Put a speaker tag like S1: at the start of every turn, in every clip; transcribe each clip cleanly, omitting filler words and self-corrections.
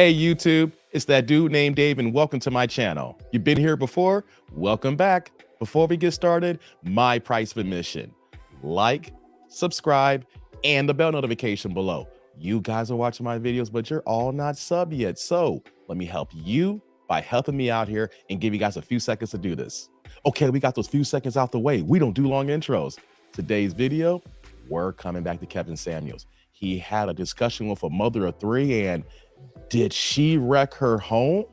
S1: Hey YouTube, it's that dude named Dave and welcome to my channel. You've been here before? Welcome back. Before we get started, my price of admission. Like, subscribe, and the bell notification below. You guys are watching my videos, but you're all not sub yet. So let me help you by helping me out here and give you guys a few seconds to do this. Okay, we got those few seconds out the way. We don't do long intros. Today's video, we're coming back to Kevin Samuels. He had a discussion with a mother of three, and did she wreck her home?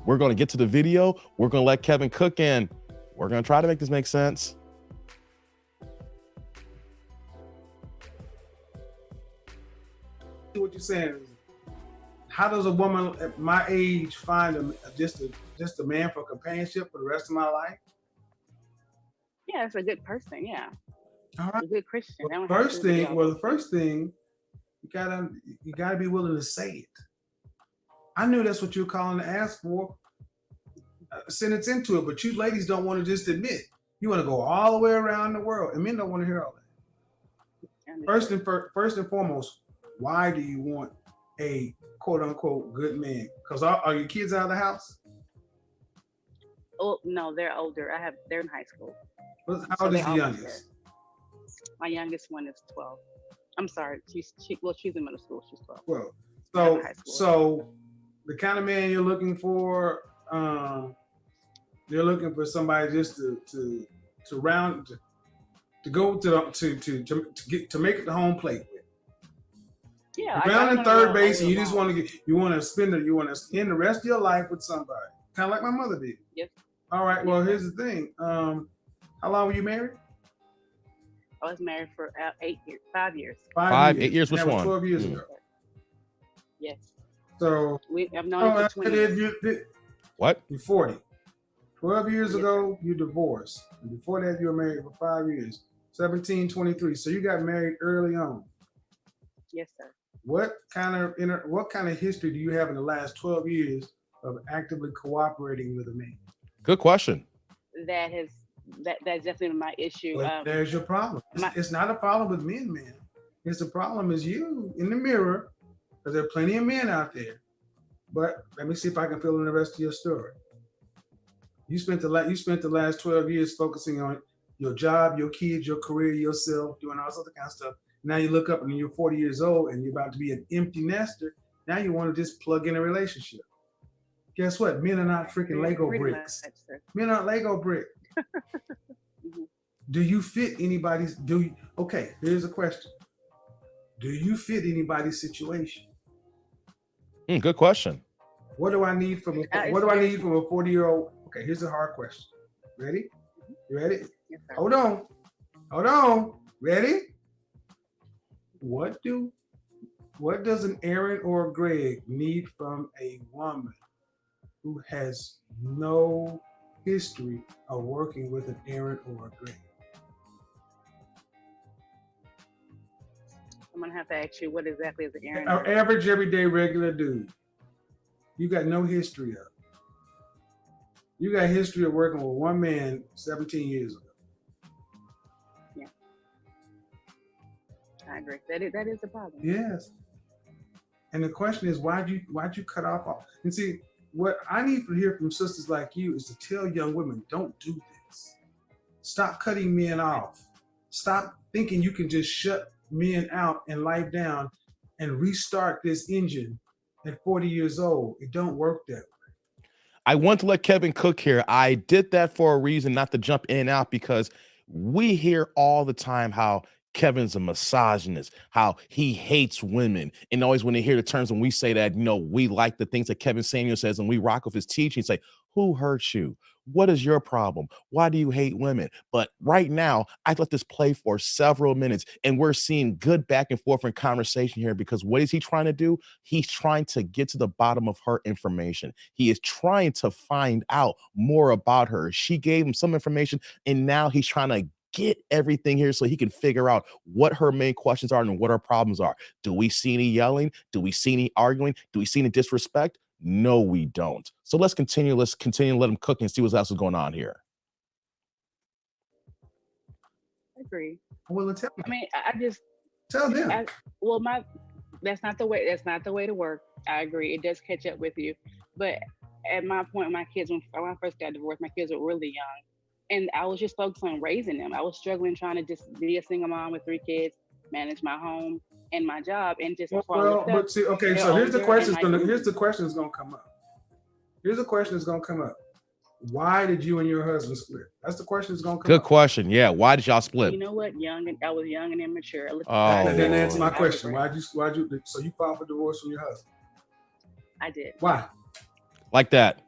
S1: We're going to get to the video. We're going to let Kevin cook in. We're going to try to make this make sense.
S2: What you're saying is, how does a woman at my age find just a man for companionship for the rest of my life?
S3: Yeah, it's a good person. Yeah,
S2: all right.
S3: A good Christian.
S2: Well, the first thing, you gotta be willing to say it. I knew that's what you're calling to ask for. Sentence into it, but you ladies don't want to just admit. You want to go all the way around the world, and men don't want to hear all that. First and foremost, why do you want a quote unquote good man? Because are your kids out of the house?
S3: Oh no, they're older. They're in high school.
S2: How old is the youngest?
S3: My youngest one is 12. I'm sorry, she's in middle school. She's 12.
S2: Well, so the kind of man you're looking for, you're looking for somebody just to make it the home plate with.
S3: Yeah,
S2: ground and third base, and you just want to spend the rest of your life with somebody, kind of like my mother did.
S3: Yes.
S2: All right. Well, here's the thing. How long were you married?
S3: I was married for 8 years, 5 years.
S1: 8 years. Which one?
S2: 12 years ago.
S3: Yes.
S2: So
S3: I've known you for 20 years.
S1: What?
S2: You're 40. 12 years ago, you divorced. And before that, you were married for 5 years. 17, 23. So you got married early on.
S3: Yes, sir.
S2: What kind of history do you have in the last 12 years of actively cooperating with a man?
S1: Good question.
S3: That's definitely my issue.
S2: But there's your problem. It's not a problem with men, man. It's the problem is you in the mirror, because there are plenty of men out there. But let me see if I can fill in the rest of your story. You spent the last 12 years focusing on your job, your kids, your career, yourself, doing all this other kind of stuff. Now you look up and you're 40 years old and you're about to be an empty nester. Now you want to just plug in a relationship. Guess what? Men are not freaking Lego bricks. Men aren't Lego bricks. Do you fit anybody's? Okay, here's a question. Do you fit anybody's situation?
S1: Good question.
S2: What do I need from a 40-year-old? Okay, here's a hard question. Ready? You ready?
S3: Yes, sir.
S2: Hold on. Ready? What does an Aaron or a Greg need from a woman who has no history of working with an Aaron or a Greg?
S3: I'm gonna have to ask you, what exactly is an Aaron?
S2: Our average, everyday, regular dude. You got no history of. You got history of working with one man 17 years ago.
S3: Yeah, I agree. That is a problem.
S2: Yes. And the question is, why'd you cut off all? And see, what I need to hear from sisters like you is to tell young women, don't do this. Stop cutting men off. Stop thinking you can just shut men out and life down and restart this engine at 40 years old. It don't work that way.
S1: I want to let Kevin cook here. I did that for a reason, not to jump in and out, because we hear all the time how Kevin's a misogynist, how he hates women. And always when they hear the terms, when we say that, we like the things that Kevin Samuel says and we rock with his teaching, say, who hurt you? What is your problem? Why do you hate women? But right now, I've let this play for several minutes and we're seeing good back and forth in conversation here, because what is he trying to do? He's trying to get to the bottom of her information. He is trying to find out more about her. She gave him some information and now he's trying to get everything here so he can figure out what her main questions are and what her problems are. Do we see any yelling? Do we see any arguing? Do we see any disrespect? No, we don't. So let's continue. Let's continue to let him cook and see what else is going on here.
S3: I agree.
S2: Well, tell me.
S3: I mean, I just
S2: tell them.
S3: that's not the way. That's not the way to work. I agree. It does catch up with you. But at my point, my kids, when I first got divorced, my kids were really young. And I was just focused on raising them. I was struggling trying to just be a single mom with 3 kids, manage my home and my job. And just before I
S2: Well,
S3: looked up,
S2: but see, okay,
S3: they're
S2: so here's the
S3: older and
S2: question.
S3: like,
S2: Here's the
S3: ooh,
S2: question that's gonna come up. Here's the question that's gonna come up. Why did you and your husband split? That's the question that's gonna come
S1: Good
S2: up.
S1: question. Yeah. Why did y'all split?
S3: you know what? I was young and immature. Looking back,
S1: Oh
S2: Then answer my
S1: Lord.
S3: I
S2: question.
S3: regret.
S2: Why'd you so you filed for divorce from your husband?
S3: I did.
S2: Why?
S1: Like that.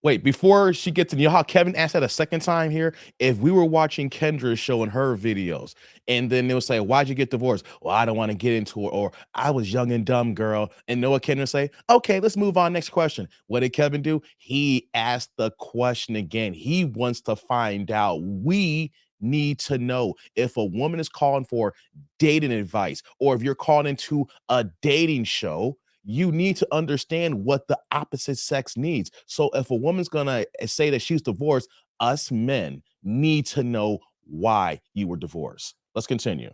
S1: Wait, before she gets in, you know how Kevin asked that a second time here? If we were watching Kendra's show and her videos, and then they'll say, why'd you get divorced? Well, I don't want to get into it, or I was young and dumb, girl. And know what Kendra say? Okay, let's move on. Next question. What did Kevin do? He asked the question again. He wants to find out. We need to know if a woman is calling for dating advice, or if you're calling into a dating show, you need to understand what the opposite sex needs. So if a woman's gonna say that she's divorced, us men need to know why you were divorced. Let's continue.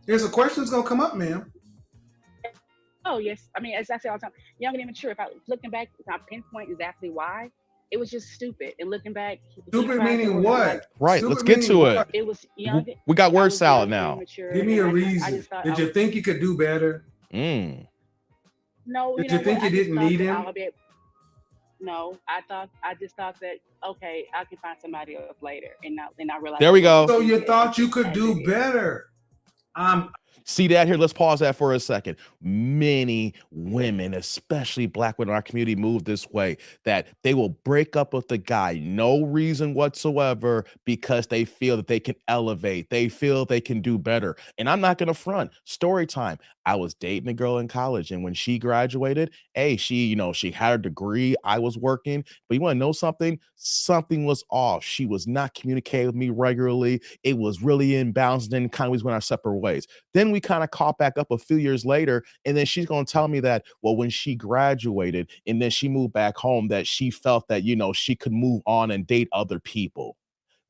S2: Here's a question that's gonna come up, ma'am.
S3: Oh yes, I mean, as I say all the time, young and immature. If I looking back, if I pinpoint exactly why, it was just stupid. And looking back, he
S2: Stupid
S3: tried to
S2: meaning
S3: work on like
S2: what?
S1: Right, let's
S2: Stupid
S1: get
S2: meaning
S1: to it.
S2: what?
S3: it was young.
S1: We got
S3: I
S1: word
S3: was
S1: salad
S3: young and
S1: now.
S3: immature,
S2: Give me
S3: and
S2: a
S3: I
S2: reason.
S3: just thought
S2: Did you think you could do better?
S1: Mm.
S3: no, you
S2: Did you
S3: know what?
S2: think you
S3: I just
S2: didn't
S3: thought
S2: need
S3: that
S2: him?
S3: I'll be. No, I just thought that okay, I can find somebody else later, and I realized
S1: There
S3: it
S1: we
S3: wasn't
S1: go.
S2: So
S3: to
S2: you
S3: be
S2: thought you could
S3: as it
S2: do
S3: is.
S2: better. I'm
S1: See that here? Let's pause that for a second. Many women, especially black women in our community, move this way that they will break up with the guy, no reason whatsoever, because they feel that they can elevate. They feel they can do better. And I'm not going to front. Story time. I was dating a girl in college, and when she graduated, hey, she had her degree. I was working, but you want to know something? Something was off. She was not communicating with me regularly. It was really imbalanced. Then kind of we went our separate ways. Then we kind of caught back up a few years later, and then she's going to tell me that, well, when she graduated and then she moved back home, that she felt that, she could move on and date other people.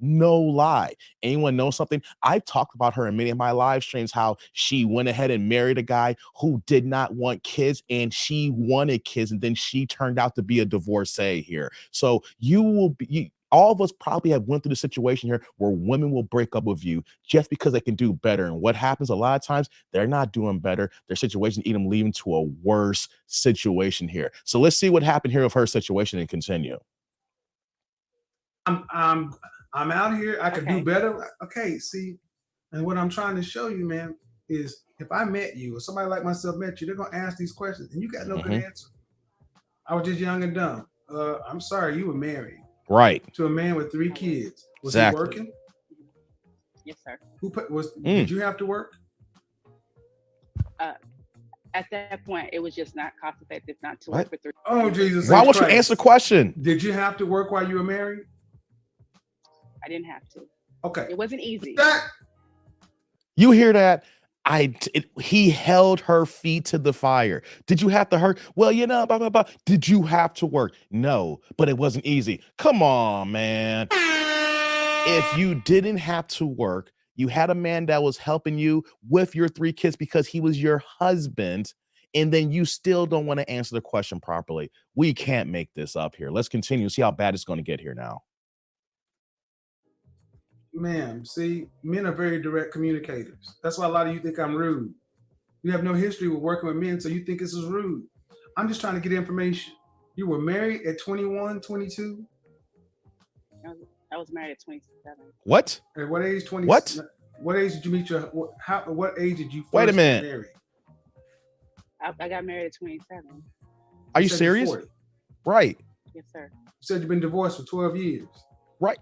S1: No lie. Anyone know something? I've talked about her in many of my live streams, how she went ahead and married a guy who did not want kids, and she wanted kids, and then she turned out to be a divorcee here. So you will be. All of us probably have went through the situation here where women will break up with you just because they can do better. And what happens a lot of times, they're not doing better. Their situation even leading to a worse situation here. So let's see what happened here with her situation and continue.
S2: I'm I'm I'm out here. I could do
S3: Okay.
S2: better. Okay, see, and what I'm trying to show you, man, is if I met you or somebody like myself met you, they're gonna ask these questions and you got no good
S1: Mhm.
S2: answer. I was just young and dumb. I'm sorry, you were married
S1: Right.
S2: to a man with 3
S3: I was.
S2: kids. Was he
S1: Exactly.
S2: working?
S3: Mhm. Yes, sir.
S1: Mm.
S2: Did you have to work?
S3: Uh, at that point, it was just not cost effective not to work
S1: What?
S3: for 3
S2: Oh,
S3: years.
S2: Jesus
S1: Why
S2: H.
S1: won't you answer the
S2: Christ.
S1: question?
S2: Did you have to work while you were married?
S3: I didn't have to.
S2: Okay.
S3: It wasn't easy.
S2: That
S1: You hear that? He held her feet to the fire. Did you have to hurt? Well, blah, blah, blah. Did you have to work? No, but it wasn't easy. Come on, man. If you didn't have to work, you had a man that was helping you with your 3 kids because he was your husband, and then you still don't want to answer the question properly. We can't make this up here. Let's continue. See how bad it's going to get here now.
S2: ma'am, see, men are very direct communicators. That's why a lot of you think I'm rude. You have no history with working with men, so you think this is rude. I'm just trying to get information. You were married at 21, 22?
S3: I was married at 27.
S1: What?
S2: At what age? 20?
S1: What?
S2: What age did you meet your? What age did you
S1: Wait a
S2: first get
S1: minute.
S2: married?
S3: I got married at 27.
S1: Are you
S2: said you're
S1: serious?
S2: 40.
S1: Right.
S3: Yes, sir.
S2: You said you've been divorced for 12 years.
S1: Right.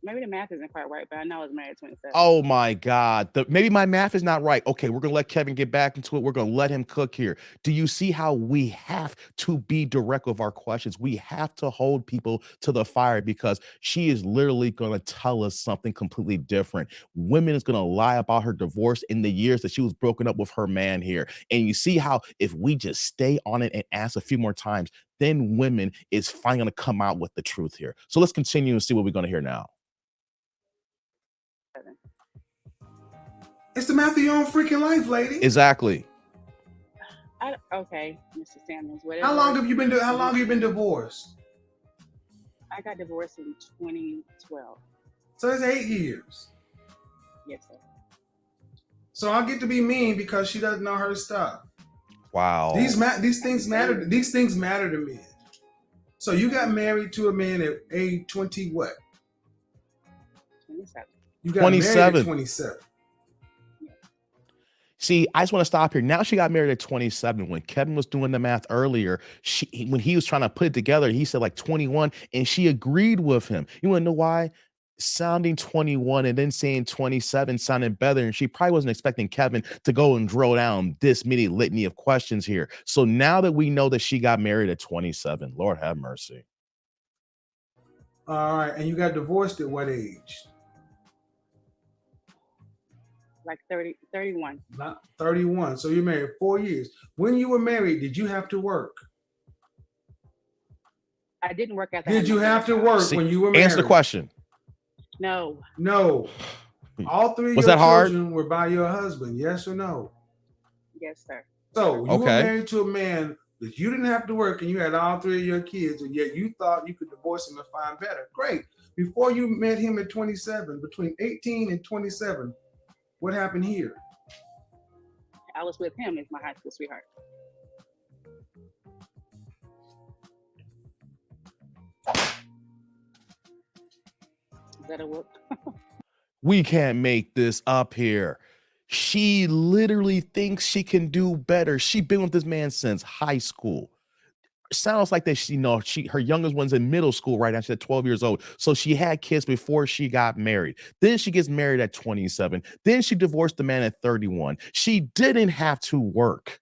S3: Maybe the math isn't quite right, but I know I was married at 27.
S1: Oh my God. Maybe my math is not right. Okay, we're gonna let Kevin get back into it. We're gonna let him cook here. Do you see how we have to be direct with our questions? We have to hold people to the fire because she is literally gonna tell us something completely different. Women is gonna lie about her divorce in the years that she was broken up with her man here. And you see how if we just stay on it and ask a few more times, then women is finally gonna come out with the truth here. So let's continue and see what we're gonna hear now.
S2: It's the math of your own freaking life, lady.
S1: Exactly.
S3: Okay, Mr. Samuels. Whatever.
S2: How long have you been? How long have you been divorced?
S3: I got divorced in 2012.
S2: So it's 8 years.
S3: Yes, sir.
S2: So I get to be mean because she doesn't know her stuff.
S1: Wow.
S2: These things matter. These things matter to men. So you got married to a man at age 20 what?
S3: 27.
S2: You got married
S1: 27.
S2: at 27.
S1: See, I just want to stop here. Now she got married at 27. When Kevin was doing the math earlier, when he was trying to put it together, he said like 21, and she agreed with him. You want to know why? Sounding 21 and then saying 27 sounded better, and she probably wasn't expecting Kevin to go and drill down this many litany of questions here. So now that we know that she got married at 27, Lord have mercy.
S2: All right, and you got divorced at what age?
S3: Like 31.
S2: Not 31. So you're married 4 years. When you were married, did you have to work?
S3: I didn't work at that.
S2: Did you have to work when you were married?
S1: Answer the question.
S3: No.
S2: No. All three of
S1: Was
S2: your
S1: that hard?
S2: children were by your husband, yes or no?
S3: Yes, sir.
S2: So you were
S1: Okay.
S2: married to a man that you didn't have to work and you had all three of your kids, and yet you thought you could divorce him and find better. Great. Before you met him at 27, between 18 and 27, what happened here?
S3: I was with him as my high school sweetheart. Is that a whoop?
S1: We can't make this up here. She literally thinks she can do better. She's been with this man since high school. Sounds like that her youngest one's in middle school right now. She's at 12 years old. So she had kids before she got married. Then she gets married at 27. Then she divorced the man at 31. She didn't have to work.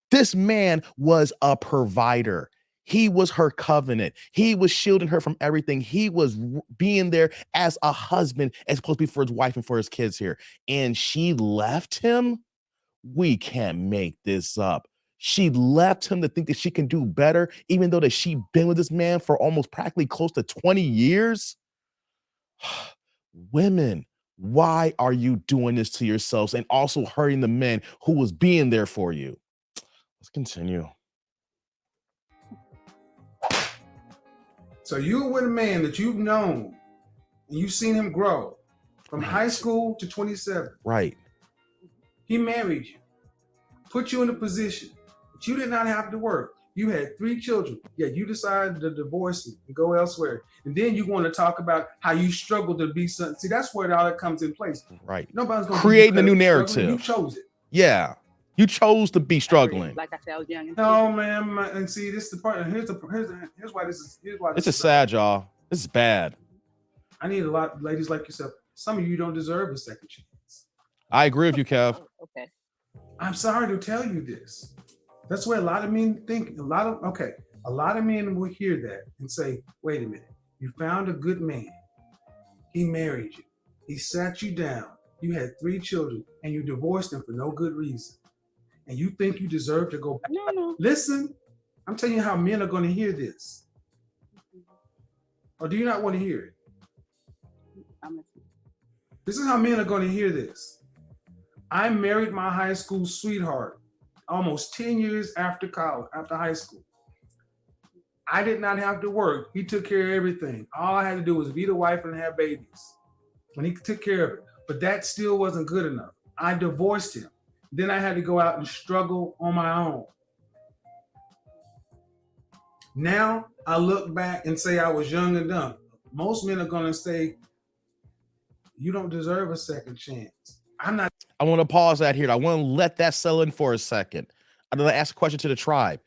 S1: This man was a provider. He was her covenant. He was shielding her from everything. He was being there as a husband, as supposed to be for his wife and for his kids here. And she left him. We can't make this up. She left him to think that she can do better, even though that she's been with this man for almost practically close to 20 years. Women, why are you doing this to yourselves and also hurting the men who was being there for you? Let's continue.
S2: So you were with a man that you've known and you've seen him grow from high school to 27.
S1: Right.
S2: He married you, put you in a position that you did not have to work. You had 3 children, yet you decided to divorce him and go elsewhere. And then you want to talk about how you struggled to be something. See, that's where all that comes in place.
S1: Right.
S2: Nobody's going to
S1: creating a new narrative.
S2: You chose it.
S1: Yeah. You chose to be struggling.
S3: Like I said, I was young.
S2: No, man. And see, this is the part. Here's why this is.
S1: This is sad, y'all. This is bad.
S2: I need a lot of ladies like yourself. Some of you don't deserve a second chance.
S1: I agree with you, Kev.
S3: Oh, okay.
S2: I'm sorry to tell you this. That's where a lot of men think. A lot of men will hear that and say, "Wait a minute. You found a good man. He married you. He sat you down. You had 3 children, and you divorced him for no good reason. And you think you deserve to go back."
S3: No.
S2: Listen, I'm telling you how men are going to hear this. Or do you not want to hear it?
S3: I'm listening.
S2: This is how men are going to hear this. I married my high school sweetheart almost 10 years after college, after high school. I did not have to work. He took care of everything. All I had to do was be the wife and have babies. And he took care of it. But that still wasn't good enough. I divorced him. Then I had to go out and struggle on my own. Now I look back and say I was young and dumb. Most men are going to say, you don't deserve a second chance.
S1: I want to pause that here. I want to let that settle in for a second. I'm going to ask a question to the tribe.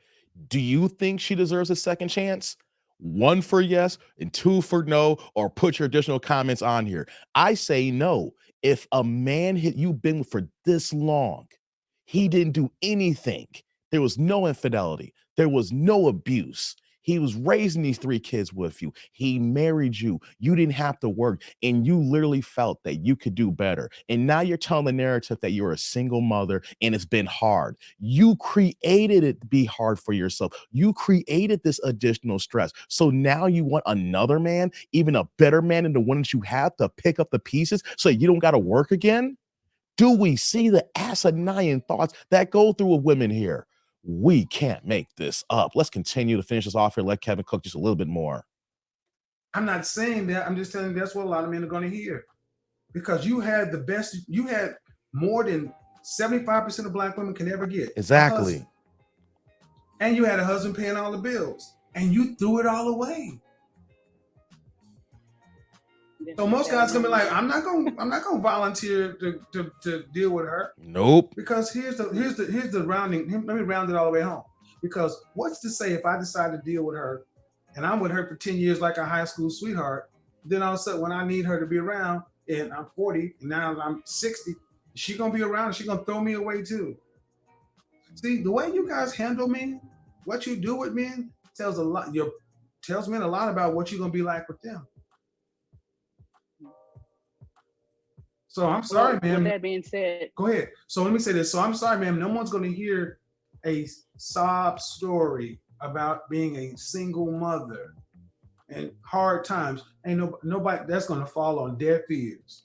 S1: Do you think she deserves a second chance? 1 for yes and 2 for no, or put your additional comments on here. I say no. If a man you've been with for this long, he didn't do anything. There was no infidelity. There was no abuse. He was raising these 3 kids with you. He married you. You didn't have to work, and you literally felt that you could do better. And now you're telling the narrative that you're a single mother and it's been hard. You created it to be hard for yourself. You created this additional stress. So now you want another man, even a better man than the one that you have, to pick up the pieces so you don't got to work again? Do we see the asinine thoughts that go through with women here? We can't make this up. Let's continue to finish this off here. Let Kevin cook just a little bit more.
S2: I'm not saying that. I'm just telling you that's what a lot of men are going to hear. Because you had the best, you had more than 75% of black women can ever get.
S1: Exactly.
S2: And you had a husband paying all the bills. And you threw it all away. So most guys gonna be like, I'm not gonna volunteer to deal with her.
S1: Nope.
S2: Because here's the rounding. Let me round it all the way home. Because what's to say if I decide to deal with her, and I'm with her for 10 years like a high school sweetheart, then all of a sudden when I need her to be around, and I'm 40, and now I'm 60, she gonna be around and she gonna throw me away too. See, the way you guys handle men, what you do with men, tells men a lot about what you're gonna be like with them. So I'm sorry, ma'am.
S3: With that being said,
S2: go ahead. So let me say this. So I'm sorry, ma'am. No one's going to hear a sob story about being a single mother and hard times. Ain't nobody that's going to fall on deaf ears.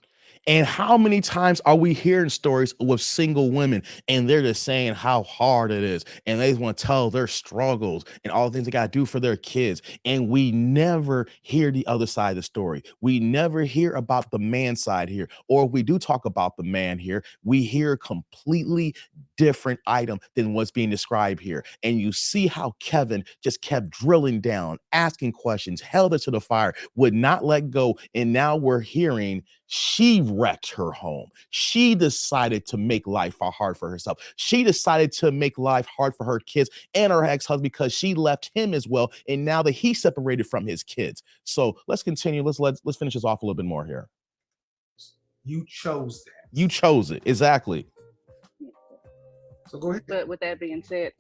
S1: And how many times are we hearing stories with single women and they're just saying how hard it is and they want to tell their struggles and all the things they got to do for their kids. And we never hear the other side of the story. We never hear about the man side here, or if we do talk about the man here, we hear a completely different item than what's being described here. And you see how Kevin just kept drilling down, asking questions, held it to the fire, would not let go. And now we're hearing she wrecked her home. She decided to make life hard for herself. She decided to make life hard for her kids and her ex-husband because she left him as well. And now that he's separated from his kids. So let's continue. Let's finish this off a little bit more here.
S2: You chose that.
S1: You chose it. Exactly.
S2: So go ahead.
S3: But with that being said,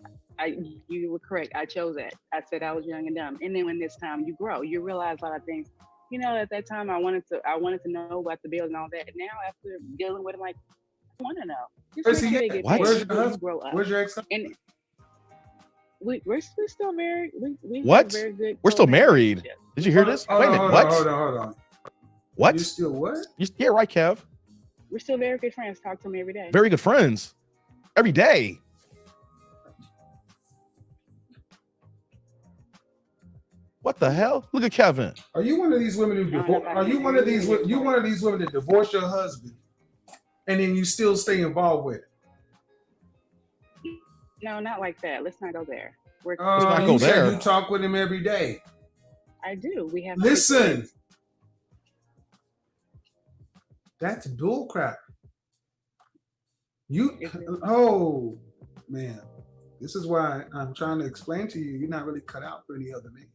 S3: you were correct. I chose that. I said I was young and dumb. And then when this time you grow, you realize a lot of things. You know, at that time I wanted to know about the bills and all that. Now after dealing with it, like, I want to know.
S2: Where's your ex?
S3: And we're still married. We
S1: what?
S3: Very good.
S1: We're still married. Did you hear this? Wait a minute. What?
S2: Hold on.
S1: What?
S2: You still what?
S1: Yeah, right, Kev.
S3: We're still very good friends. Talk to me every day.
S1: Very good friends. Every day. What the hell? Look at Kevin.
S2: Are you one of these women who divorce? Are you one of these women that divorce your husband and then you still stay involved with it?
S3: No, not like that. Let's not go there.
S1: Let's not go there.
S2: Said you talk with him every day.
S3: I do. We have.
S2: Listen. That's bull crap. Oh man, this is why I'm trying to explain to you, you're not really cut out for any other man.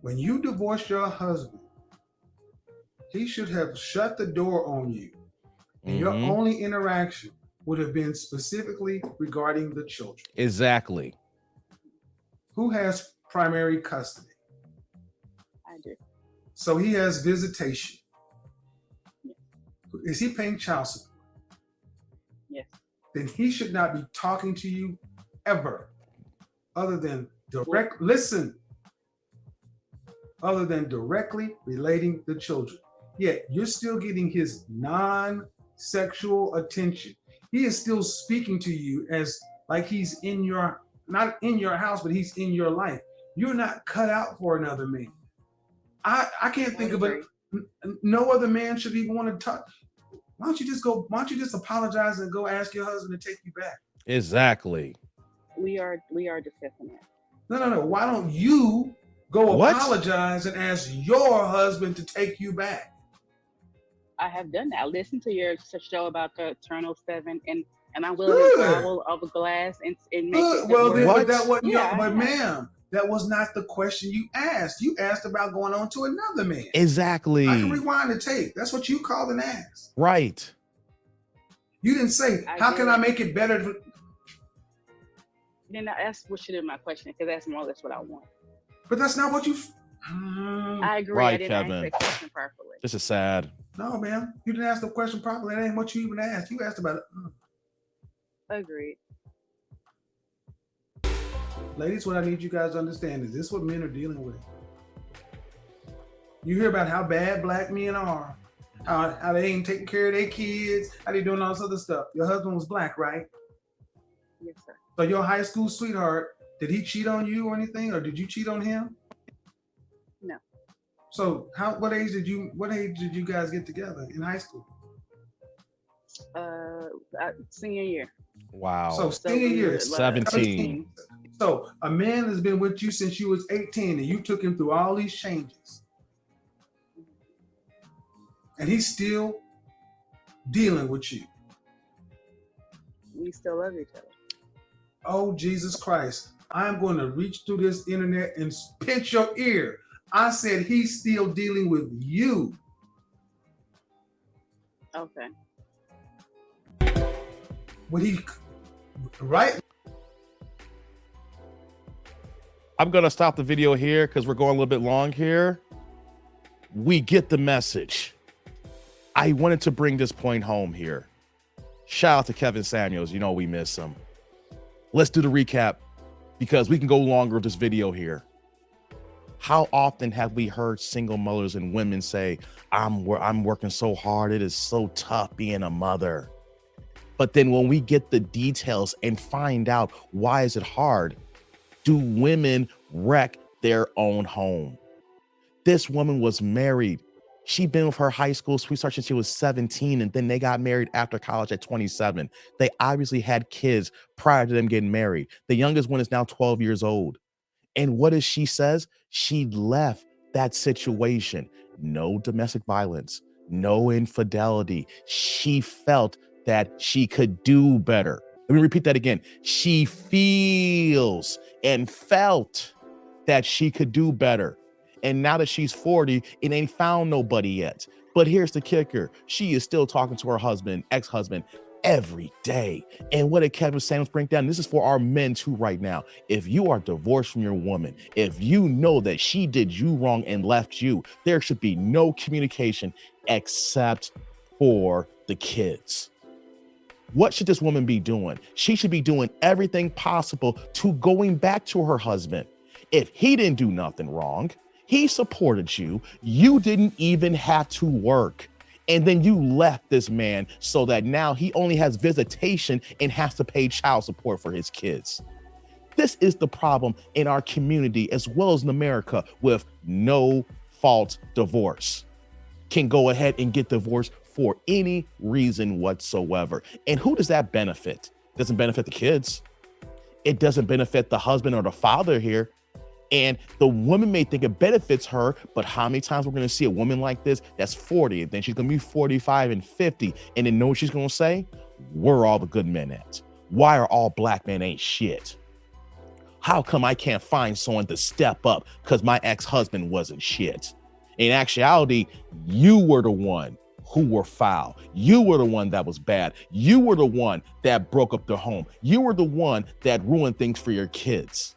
S2: When you divorce your husband, he should have shut the door on you. And your only interaction would have been specifically regarding the children.
S1: Exactly.
S2: Who has primary custody?
S3: I do.
S2: So he has visitation. Is he paying child support?
S3: Yes.
S2: Then he should not be talking to you ever, other than other than directly relating the children. Yet you're still getting his non-sexual attention. He is still speaking to you as like he's not in your house, but he's in your life. You're not cut out for another man. I can't think of it. No other man should even want to talk. Why don't you just apologize and go ask your husband to take you back?
S1: Exactly.
S3: We are discussing that.
S2: No. Why don't you go apologize and ask your husband to take you back?
S3: I have done that. I listened to your show about the Eternal Seven, and I'm willing to travel over glass and make it.
S2: Well, then, but that wasn't but ma'am, that was not the question you asked. You asked about going on to another man.
S1: Exactly.
S2: I can rewind the tape. That's what you called an ask.
S1: Right.
S2: You didn't say, how can I make it better?
S3: Then that's what should have been my question, because that's more or less what I want.
S2: But that's not what you.
S3: I agree.
S1: Right,
S3: I didn't
S1: Kevin.
S3: answer the question properly.
S1: This is sad.
S2: No, ma'am. You didn't ask the question properly. That ain't what you even asked. You asked about it.
S3: Agreed.
S2: Ladies, what I need you guys to understand is this is what men are dealing with. You hear about how bad black men are. how they ain't taking care of their kids, how they doing all this other stuff. Your husband was black, right?
S3: Yes, sir.
S2: So your high school sweetheart, did he cheat on you or anything, or did you cheat on him?
S3: No.
S2: So what age did you guys get together in high school?
S3: Senior year.
S1: Wow.
S2: So senior year,
S1: 17.
S2: So a man has been with you since you was 18, and you took him through all these changes, and he's still dealing with you.
S3: We still love each other.
S2: Oh, Jesus Christ. I'm going to reach through this internet and pinch your ear. I said he's still dealing with you.
S3: Okay.
S2: Would he, right?
S1: I'm going to stop the video here because we're going a little bit long here. We get the message. I wanted to bring this point home here. Shout out to Kevin Samuels. You know we miss him. Let's do the recap because we can go longer with this video here. How often have we heard single mothers and women say, I'm working so hard. It is so tough being a mother. But then when we get the details and find out why is it hard, do women wreck their own home? This woman was married. She'd been with her high school sweetheart since she was 17, and then they got married after college at 27. They obviously had kids prior to them getting married. The youngest one is now 12 years old. And what does she says? She left that situation. No domestic violence, no infidelity. She felt that she could do better. Let me repeat that again. She feels and felt that she could do better. And now that she's 40, it ain't found nobody yet. But here's the kicker. She is still talking to her husband, ex-husband, every day. And what did Kevin Samuels bring down? This is for our men too right now. If you are divorced from your woman, if you know that she did you wrong and left you, there should be no communication except for the kids. What should this woman be doing? She should be doing everything possible to going back to her husband. If he didn't do nothing wrong, he supported you. You didn't even have to work. And then you left this man so that now he only has visitation and has to pay child support for his kids. This is the problem in our community as well as in America with no fault divorce. Can go ahead and get divorced for any reason whatsoever. And who does that benefit? It doesn't benefit the kids. It doesn't benefit the husband or the father here. And the woman may think it benefits her, but how many times we're going to see a woman like this that's 40, and then she's going to be 45 and 50, and then know what she's going to say? Where are all the good men at? Why are all black men ain't shit? How come I can't find someone to step up because my ex-husband wasn't shit? In actuality, you were the one who were foul. You were the one that was bad. You were the one that broke up the home. You were the one that ruined things for your kids.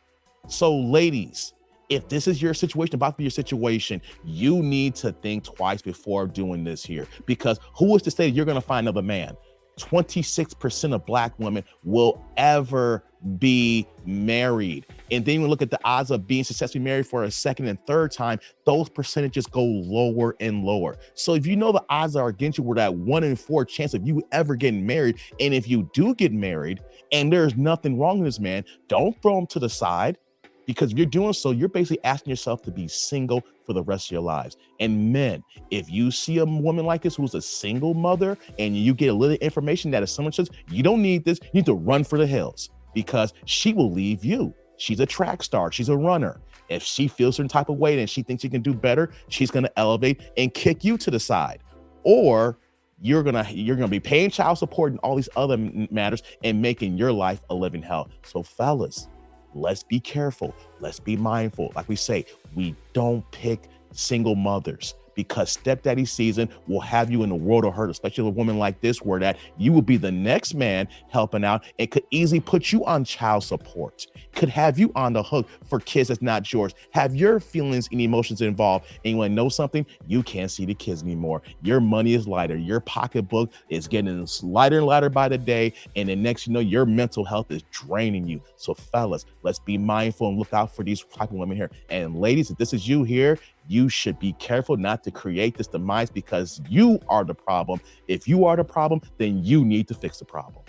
S1: So ladies, if this is your situation, about to be your situation, you need to think twice before doing this here, because who is to say you're going to find another man? 26% of black women will ever be married. And then we look at the odds of being successfully married for a second and third time, those percentages go lower and lower. So if you know the odds are against you, were that 1 in 4 chance of you ever getting married, and if you do get married and there's nothing wrong with this man, don't throw him to the side. Because if you're doing so, you're basically asking yourself to be single for the rest of your lives. And men, if you see a woman like this who's a single mother and you get a little information that if someone says, you don't need this, you need to run for the hills because she will leave you. She's a track star. She's a runner. If she feels a certain type of way and she thinks she can do better, she's going to elevate and kick you to the side. Or you're gonna be paying child support and all these other matters and making your life a living hell. So fellas, let's be careful. Let's be mindful. Like we say, we don't pick single mothers because stepdaddy season will have you in the world of hurt, especially a woman like this, where that you will be the next man helping out and could easily put you on child support, could have you on the hook for kids that's not yours, have your feelings and emotions involved. And you want to know something? You can't see the kids anymore. Your money is lighter. Your pocketbook is getting lighter and lighter by the day. And then next, you know, your mental health is draining you. So fellas, let's be mindful and look out for these type of women here. And ladies, if this is you here, you should be careful not to create this demise because you are the problem. If you are the problem, then you need to fix the problem.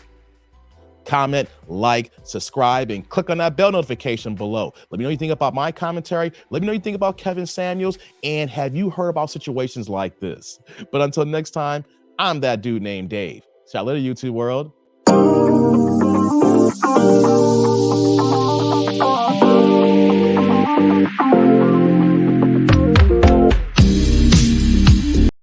S1: Comment, like, subscribe, and click on that bell notification below. Let me know what you think about my commentary. Let me know what you think about Kevin Samuels. And have you heard about situations like this? But until next time, I'm that dude named Dave. Shout out to YouTube world.